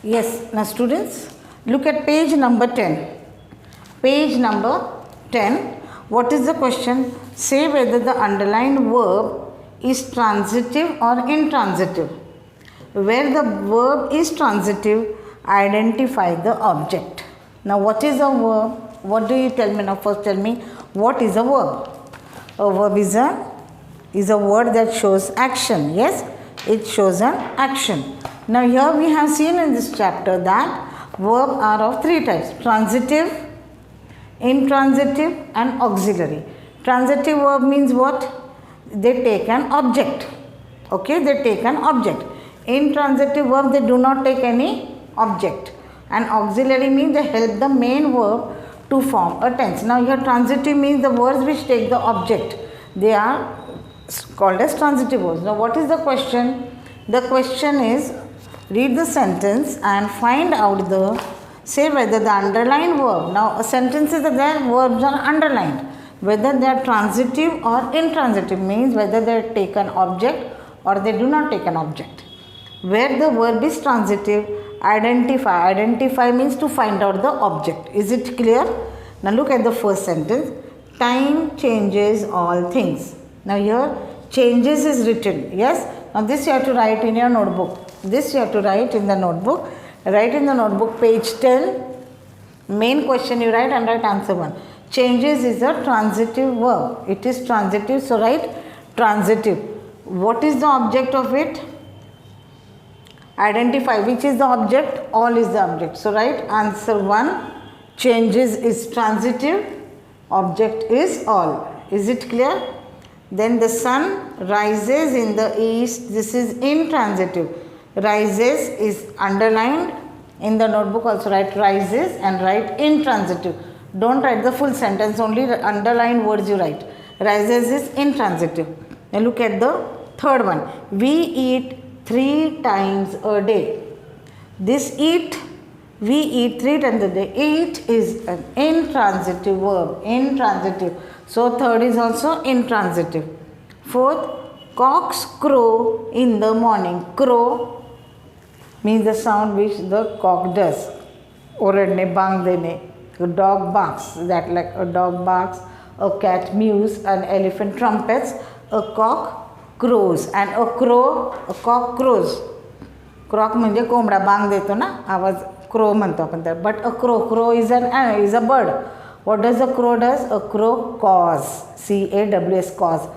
Yes, now students, look at page number 10. Page number 10. What is the question? Say whether the underlined verb is transitive or intransitive. Where the verb is transitive, identify the object. Now, what is a verb? What do you tell me now? First, tell me what is a verb. A verb is a word that shows action. Yes, it shows an action. Now, here we have seen in this chapter that verbs are of three types: transitive, intransitive, and auxiliary. Transitive verb means what? They take an object. Okay, they take an object. Intransitive verb, they do not take any object. And auxiliary means they help the main verb to form a tense. Now here transitive means the words which take the object. They are called as transitive verbs. Now what is the question? The question is, read the sentence and find out say whether the underlined verb. Now a sentence is there, verbs are underlined. Whether they are transitive or intransitive means whether they take an object or they do not take an object. Where the verb is transitive, identify. Identify means to find out the object. Is it clear? Now look at the first sentence. Time changes all things. Now here changes is written. Yes. Now this you have to write in your notebook. This you have to write in the notebook. Write in the notebook page 10. Main question you write and write answer 1. Changes is a transitive verb. It is transitive. So write transitive. What is the object of it? Identify which is the object, all is the object. So write answer 1, changes is transitive, object is all. Is it clear? Then the sun rises in the east, this is intransitive. Rises is underlined. In the notebook also write rises and write intransitive. Don't write the full sentence, only the underlined words you write. Rises is intransitive. Now look at the third one. We eat 3 times a day. This eat, we eat 3 times a day. Eat is an intransitive verb. Intransitive. So third is also intransitive. Fourth, cocks crow in the morning. Crow means the sound which the cock does. Oradne, bang dene. A dog barks. That like a dog barks. A cat mews. An elephant trumpets. A cock crows and a cock crows. Croc म्हणजे कोंबडा बांग देतो ना, आवाज crow म्हणतो आपण त्याला. But a crow is a bird. What does a crow does? A crow caws. C-A-W-S, caws.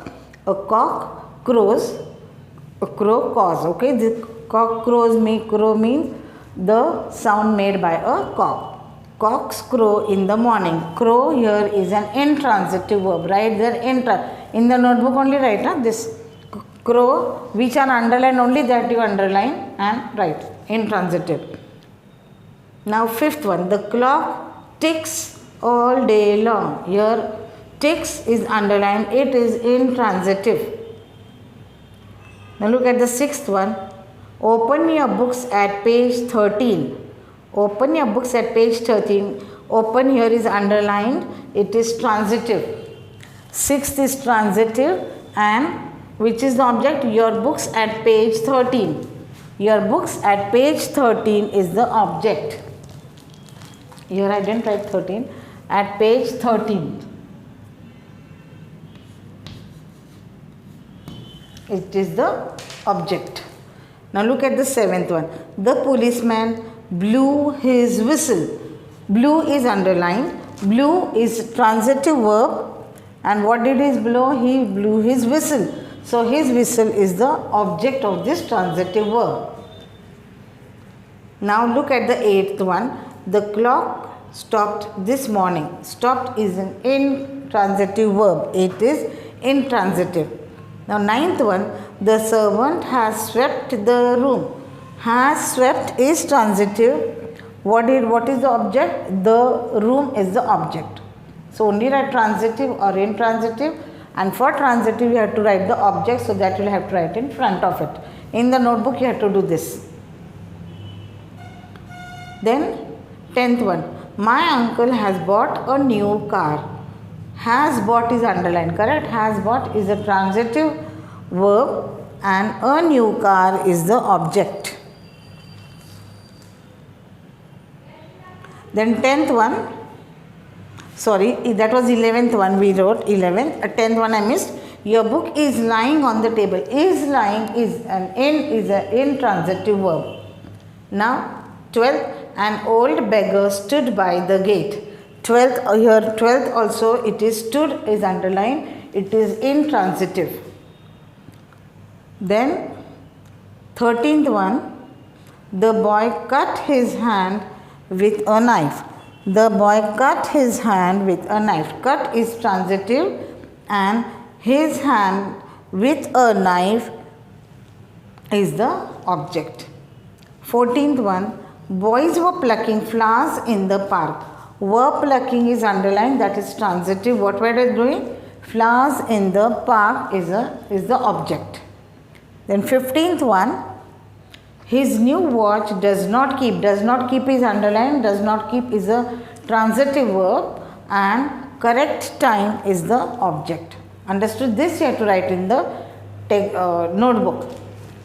A cock crows. A crow caws. Okay, the cock crows crow means the sound made by a cock. Cocks crow in the morning. Crow here is an intransitive verb. Right there, in the notebook only write this. Crow, which are underlined, only that you underline and write intransitive. Now fifth one, the clock ticks all day long. Here ticks is underlined, it is intransitive. Now look at the sixth one. Open your books at page 13. Open your books at page 13. Open here is underlined, it is transitive. Sixth is transitive and which is the object? Your books at page 13. Your books at page 13 is the object. Here I didn't write 13. At page 13. It is the object. Now look at the seventh one. The policeman blew his whistle. Blew is underlined. Blew is transitive verb. And what did he blow? He blew his whistle. So his whistle is the object of this transitive verb. Now look at the eighth one. The clock stopped this morning. Stopped is an intransitive verb. It is intransitive. Now ninth one. The servant has swept the room. Has swept is transitive. What is the object? The room is the object. So only write transitive or intransitive. And for transitive you have to write the object, so that you will have to write in front of it. In the notebook you have to do this. Then 10th one. My uncle has bought a new car. Has bought is underlined, correct? Has bought is a transitive verb and a new car is the object. Then 10th one, sorry, that was 11th one we wrote, 11th. 10th one I missed. Your book is lying on the table. Is lying is an intransitive verb. Now 12th, an old beggar stood by the gate. 12th, here 12th also it is stood is underlined. It is intransitive. Then 13th one, the boy cut his hand with a knife. The boy cut his hand with a knife. Cut is transitive and his hand with a knife is the object. 14th one, boys were plucking flowers in the park. Were plucking is underlined, that is transitive. What were they doing? Flowers in the park is the object. Then 15th one, his new watch does not keep. Does not keep is underlined. Does not keep is a transitive verb and correct time is the object. Understood? This you have to write in the notebook.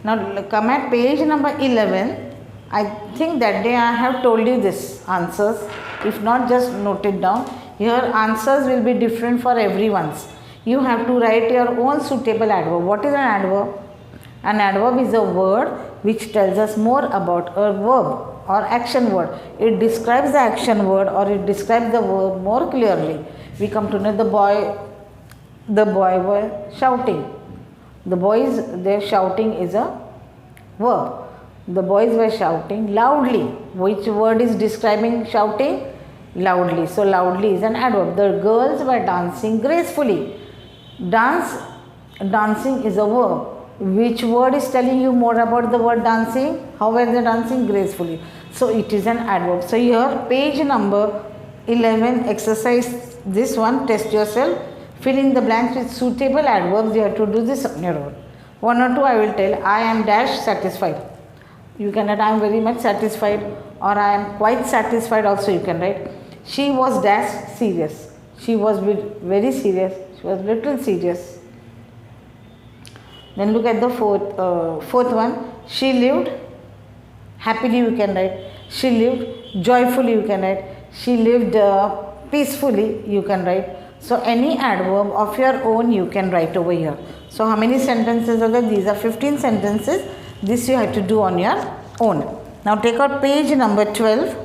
Now come at page number 11. I think that day I have told you this answers. If not, just note it down. Here answers will be different for everyone's. You have to write your own suitable adverb. What is an adverb? An adverb is a word which tells us more about a verb or action word. It describes the action word or it describes the verb more clearly. We come to know the boy were shouting. The boys, their shouting is a verb. The boys were shouting loudly. Which word is describing shouting? Loudly. So loudly is an adverb. The girls were dancing gracefully. Dancing is a verb. Which word is telling you more about the word dancing? How were they dancing? Gracefully. So it is an adverb. So here page number 11, exercise this one, test yourself. Fill in the blanks with suitable adverbs. You have to do this on your own. One or two I will tell. I am dash satisfied. You can write I am very much satisfied or I am quite satisfied also you can write. She was dash serious. She was very serious. She was little serious. Then look at the fourth one. She lived happily you can write. She lived joyfully you can write. She lived peacefully you can write. So any adverb of your own you can write over here. So how many sentences are there? These are 15 sentences. This you have to do on your own. Now take out page number 12.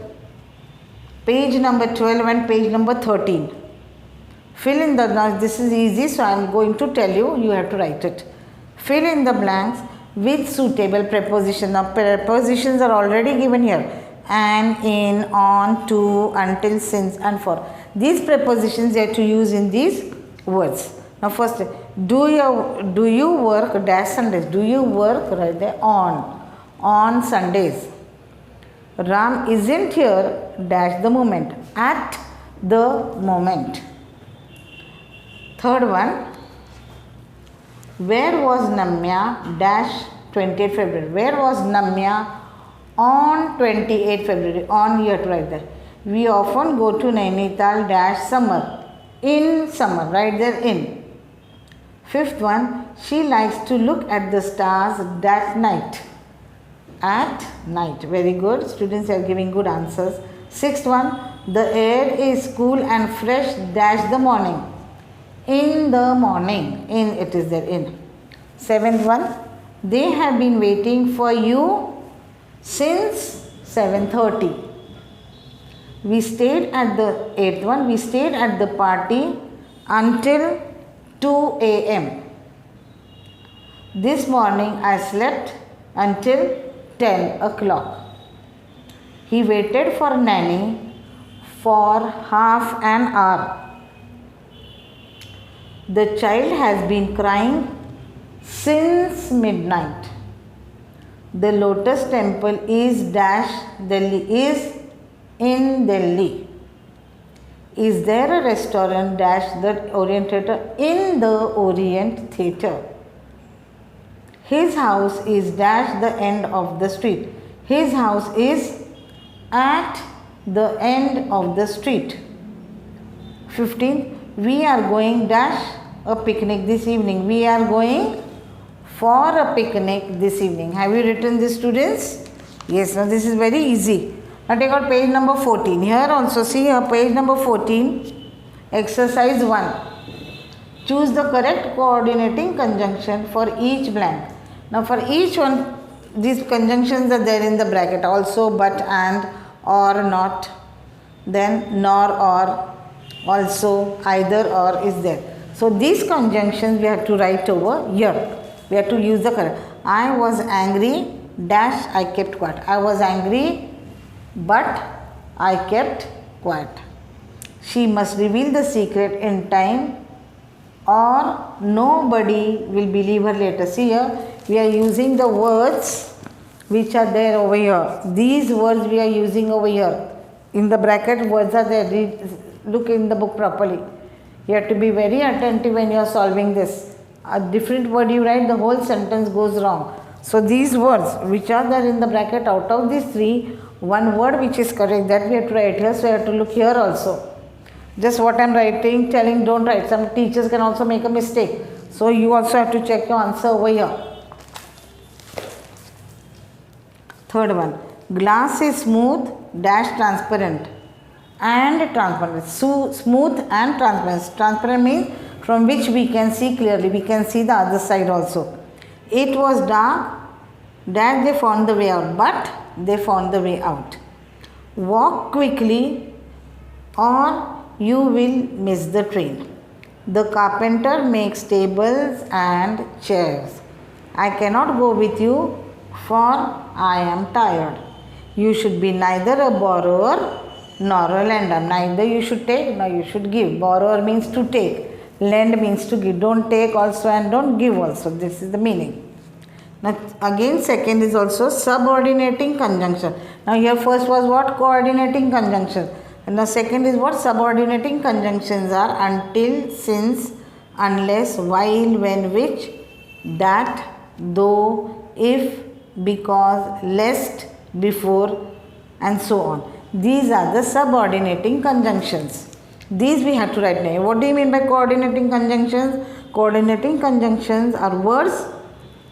Page number 12 and page number 13. Fill in the, now this is easy so I am going to tell you, you have to write it. Fill in the blanks with suitable preposition. Now prepositions are already given here. And, in, on, to, until, since and for. These prepositions you have to use in these words. Now first, do you work dash Sundays? Do you work right there on Sundays? Ram isn't here dash the moment, at the moment. Third one, where was Namya dash 28 February? Where was Namya on 28 February? On you have to write there. We often go to Nainital dash summer. In summer, right there in. Fifth one, she likes to look at the stars that night. At night. Very good. Students are giving good answers. Sixth one, the air is cool and fresh dash the morning. In the morning. In it is there in. Seventh one, they have been waiting for you since 7:30. We stayed at the eighth one. We stayed at the party until 2 a.m. This morning I slept until 10 o'clock. He waited for Nanny for half an hour. The child has been crying since midnight. The Lotus Temple is dash Delhi, is in Delhi. Is there a restaurant dash the Orient Theatre? In the Orient Theatre. His house is dash the end of the street. His house is at the end of the street. 15th, we are going dash a picnic this evening. We are going for a picnic this evening. Have you written this, students? Yes, now this is very easy. Now take out page number 14. Here also see here page number 14, exercise 1. Choose the correct coordinating conjunction for each blank. Now for each one, these conjunctions are there in the bracket. Also, but, and, or, not, then nor, or, also, either, or is there. So these conjunctions we have to write over here. We have to use the correct. I was angry, dash, I kept quiet. I was angry, but I kept quiet. She must reveal the secret in time, or nobody will believe her later. See here, we are using the words which are there over here. These words we are using over here. In the bracket, words are there. Look in the book properly. You have to be very attentive when you are solving this. A different word you write, the whole sentence goes wrong. So these words which are there in the bracket, out of these three, one word which is correct, that we have to write here. So you have to look here also. Just what I am writing, telling, don't write. Some teachers can also make a mistake. So you also have to check your answer over here. Third one. Glass is smooth, dash transparent. And transparent. So smooth and transparent. Transparent means from which we can see clearly. We can see the other side also. It was dark, dash they found the way out. But they found the way out. Walk quickly or you will miss the train. The carpenter makes tables and chairs. I cannot go with you, for I am tired. You should be neither a borrower nor a lender. Neither you should take nor you should give. Borrower means to take. Lend means to give. Don't take also and don't give also. This is the meaning. Now again second is also subordinating conjunction. Now here first was what? Coordinating conjunction. And the second is what? Subordinating conjunctions are until, since, unless, while, when, which, that, though, if, because, lest, before, and so on. These are the subordinating conjunctions. These we have to write now. What do you mean by coordinating conjunctions? Coordinating conjunctions are words.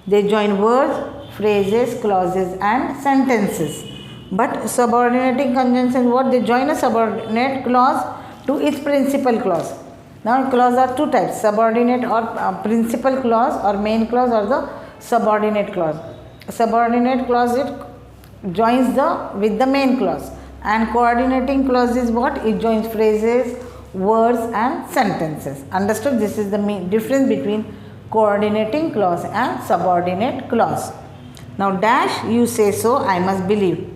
They join words, phrases, clauses and sentences. But subordinating conjunctions, what? They join a subordinate clause to its principal clause. Now clause are two types, subordinate or principal clause, or main clause, or the subordinate clause. Subordinate clause, it joins with the main clause, and coordinating clause is what? It joins phrases, words and sentences. Understood? This is the difference between coordinating clause and subordinate clause. Now dash, you say so, I must believe.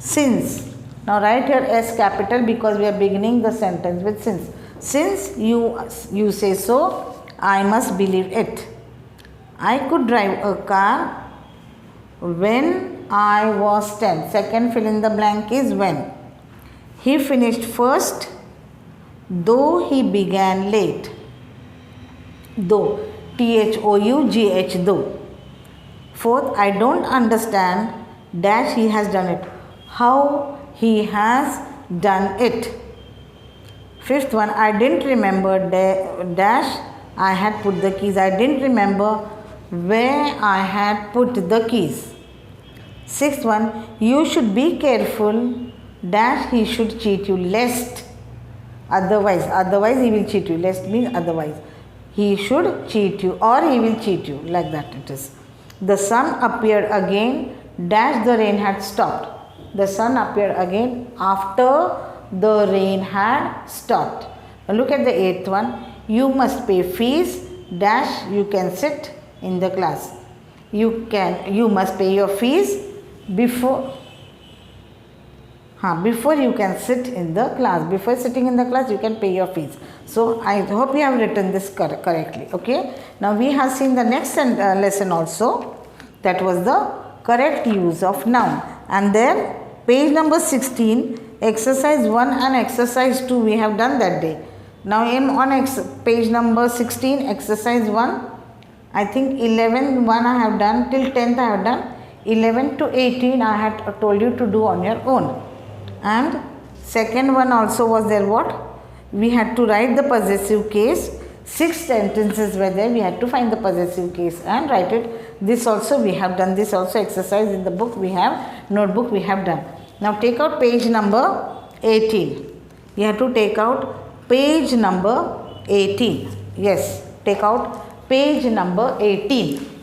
Since, now write here S capital because we are beginning the sentence with since. Since you say so, I must believe it. I could drive a car when I was 10. Second fill in the blank is when. He finished first, though he began late. Though, T-H-O-U-G-H, though. Fourth, I don't understand dash he has done it. How he has done it. Fifth one, I didn't remember dash I had put the keys. I didn't remember where I had put the keys. Sixth one, you should be careful dash he should cheat you, lest otherwise he will cheat you. Lest means otherwise. He should cheat you or he will cheat you, like that it is. The sun appeared again dash the rain had stopped. The sun appeared again after the rain had stopped. Now look at the eighth one. You must pay fees dash you can sit in the class. You must pay your fees before you can sit in the class. Before sitting in the class, you can pay your fees. So I hope you have written this correctly. Okay. Now we have seen the next lesson also. That was the correct use of noun. And then page number 16, exercise 1 and exercise 2 we have done that day. Now on page number 16, exercise 1, I think 11 1 I have done, till 10th I have done. 11 to 18 I had told you to do on your own. And second one also was there what? We had to write the possessive case. 6 sentences were there. We had to find the possessive case and write it. This also we have done. This also exercise in the book we have, notebook we have done. Now take out page number 18. You have to take out page number 18. Yes, take out page number 18.